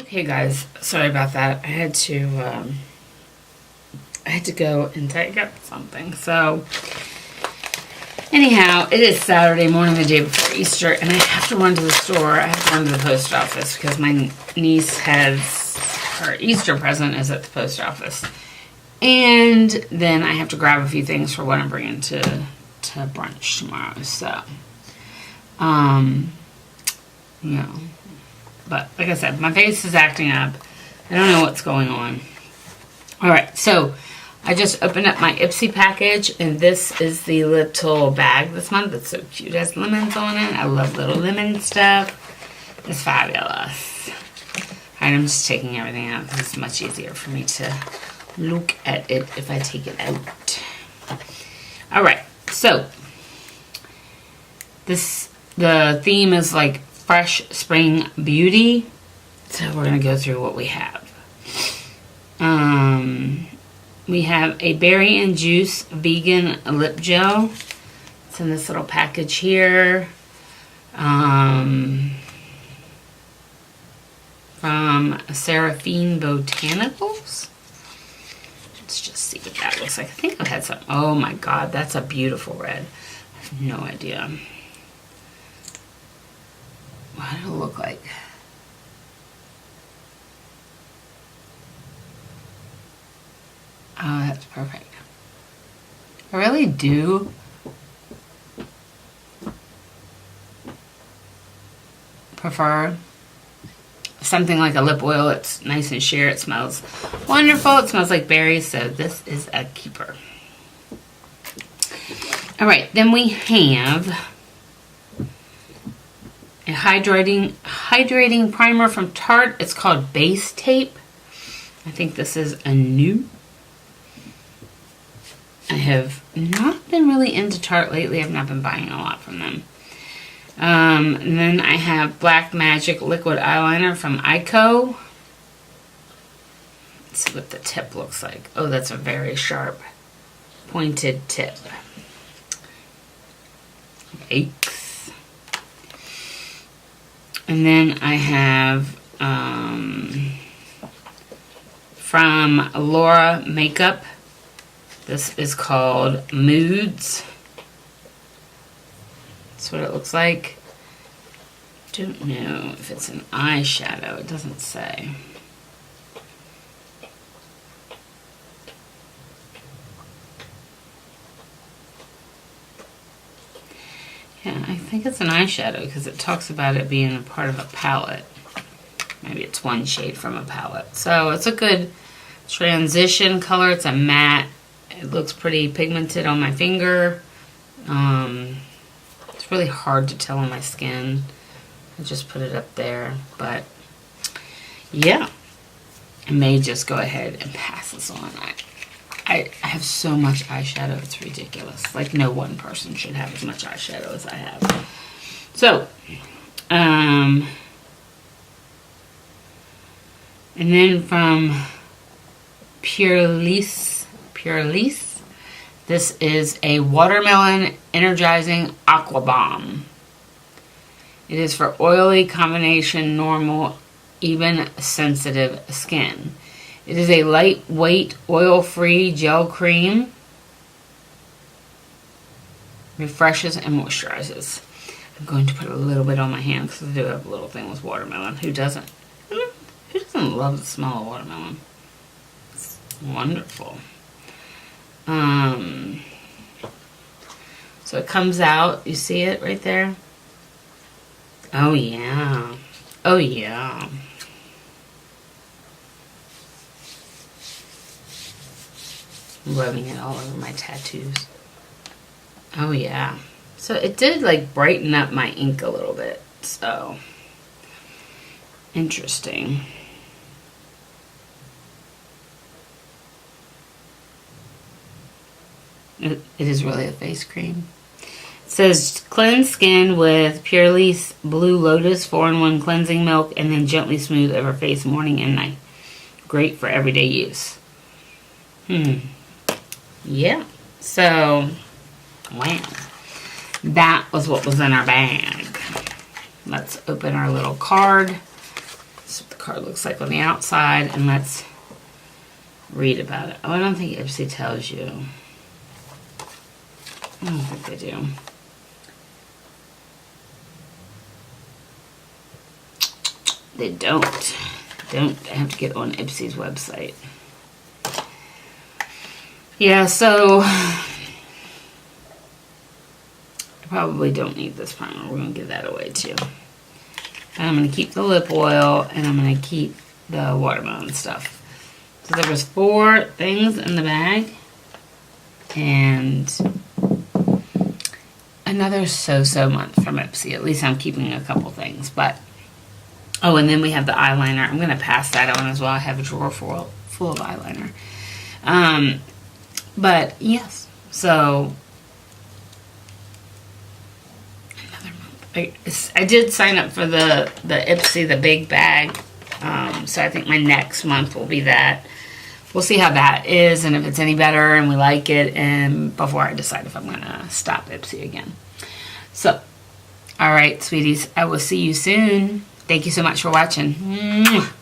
Okay guys, sorry about that. I had to go and take up something. So anyhow, it is Saturday morning, the day before Easter, and I have to run to the store. I have to run to the post office because my niece has her Easter present is at the post office. And then I have to grab a few things for what I'm bringing to brunch tomorrow. So, you know. But like I said, my face is acting up. I don't know what's going on. Alright, so I just opened up my Ipsy package, and this is the little bag this month. It's so cute. It has lemons on it. I love little lemon stuff. It's fabulous. Alright, I'm just taking everything out because it's much easier for me to look at it if I take it out. Alright, so the theme is like Fresh Spring Beauty. So we're going to go through what we have. We have a berry and juice vegan lip gel. It's in this little package here. From Seraphine Botanicals. Let's just see what that looks like. I think I've had some. Oh my god, that's a beautiful red. I have no idea what it'll look like. Oh, that's perfect. I really do prefer something like a lip oil. It's nice and sheer. It smells wonderful. It smells like berries, so this is a keeper. Alright, then we have a hydrating primer from Tarte. It's called Base Tape. I think this is a new. I have not been really into Tarte lately. I've not been buying a lot from them. And then I have Black Magic Liquid Eyeliner from IPSY. Let's see what the tip looks like. Oh, that's a very sharp, pointed tip. Yikes. And then I have from Laura Makeup. This is called Moods. That's what it looks like. Don't know if it's an eyeshadow. It doesn't say. Yeah, I think it's an eyeshadow because it talks about it being a part of a palette. Maybe it's one shade from a palette. So it's a good transition color. It's a matte. It looks pretty pigmented on my finger. It's really hard to tell on my skin. I just put it up there. But yeah, I may just go ahead and pass this on. I have so much eyeshadow, it's ridiculous. Like no one person should have as much eyeshadow as I have. So, and then from Purlisse, this is a Watermelon Energizing Aqua Bomb. It is for oily combination, normal, even sensitive skin. It is a lightweight, oil-free gel cream. Refreshes and moisturizes. I'm going to put a little bit on my hand because I do have a little thing with watermelon. Who doesn't? Who doesn't love the smell of watermelon? It's wonderful. So it comes out. You see it right there? Oh yeah. Oh yeah. Rubbing it all over my tattoos. Oh yeah. So it did like brighten up my ink a little bit. So interesting. It is really a face cream. It says cleanse skin with Purlisse Blue Lotus 4-in-1 cleansing milk and then gently smooth over face morning and night. Great for everyday use. Yeah. So, wow. That was what was in our bag. Let's open our little card. See what the card looks like on the outside, and let's read about it. Oh, I don't think Ipsy tells you. I don't think they do. They don't. I have to get on Ipsy's website. Yeah, so I probably don't need this primer. We're going to give that away too. And I'm going to keep the lip oil, and I'm going to keep the watermelon stuff. So there was 4 things in the bag, and another so-so month from Ipsy. At least I'm keeping a couple things. But oh, and then we have the eyeliner. I'm going to pass that on as well. I have a drawer full of eyeliner. But yes, so another month. I did sign up for the Ipsy, the big bag. So I think my next month will be that. We'll see how that is and if it's any better and we like it, and before I decide if I'm going to stop Ipsy again. So, all right, sweeties, I will see you soon. Thank you so much for watching. Mwah.